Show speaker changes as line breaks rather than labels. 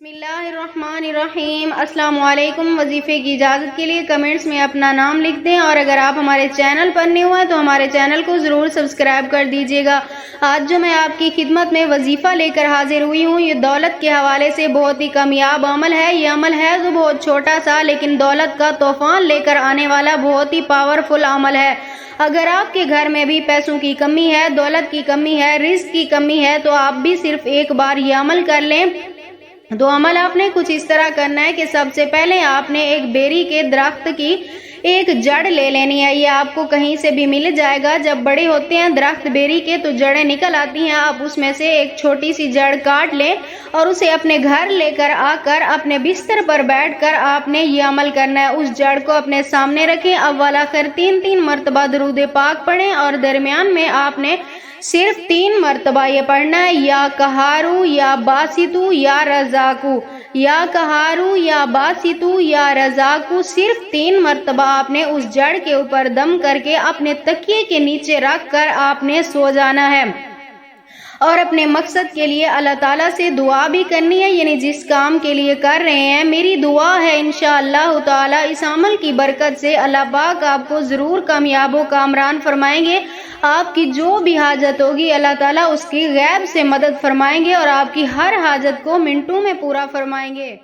بسم اللہ الرحمن الرحیم۔ السلام علیکم۔ وظیفے کی اجازت کے لیے کمنٹس میں اپنا نام لکھ دیں، اور اگر آپ ہمارے چینل پر نئے ہوئے تو ہمارے چینل کو ضرور سبسکرائب کر دیجیے گا۔ آج جو میں آپ کی خدمت میں وظیفہ لے کر حاضر ہوئی ہوں، یہ دولت کے حوالے سے بہت ہی کامیاب عمل ہے۔ یہ عمل ہے جو بہت چھوٹا سا لیکن دولت کا طوفان لے کر آنے والا بہت ہی پاورفل عمل ہے۔ اگر آپ کے گھر میں بھی پیسوں کی کمی ہے، دولت کی کمی ہے، رزق کی کمی ہے، تو آپ بھی صرف ایک بار یہ عمل کر لیں۔ تو عمل آپ نے کچھ اس طرح کرنا ہے کہ سب سے پہلے آپ نے ایک بیری کے درخت کی ایک جڑ لے لینی ہے۔ یہ آپ کو کہیں سے بھی مل جائے گا۔ جب بڑے ہوتے ہیں درخت بیری کے تو جڑیں نکل آتی ہیں۔ آپ اس میں سے ایک چھوٹی سی جڑ کاٹ لیں اور اسے اپنے گھر لے کر آ کر اپنے بستر پر بیٹھ کر آپ نے یہ عمل کرنا ہے۔ اس جڑ کو اپنے سامنے رکھیں، اول آخر 3 مرتبہ درود پاک پڑھیں، اور درمیان میں آپ نے صرف 3 مرتبہ یہ پڑھنا ہے، یا قہارو یا باسطو یا رزاقو، یا قہارو یا باسطو یا رزاقو۔ صرف 3 مرتبہ آپ نے اس جڑ کے اوپر دم کر کے اپنے تکیے کے نیچے رکھ کر آپ نے سو جانا ہے، اور اپنے مقصد کے لیے اللہ تعالیٰ سے دعا بھی کرنی ہے، یعنی جس کام کے لیے کر رہے ہیں۔ میری دعا ہے انشاءاللہ تعالیٰ اس عمل کی برکت سے اللہ پاک آپ کو ضرور کامیاب و کامران فرمائیں گے۔ آپ کی جو بھی حاجت ہوگی اللہ تعالیٰ اس کی غیب سے مدد فرمائیں گے، اور آپ کی ہر حاجت کو منٹوں میں پورا فرمائیں گے۔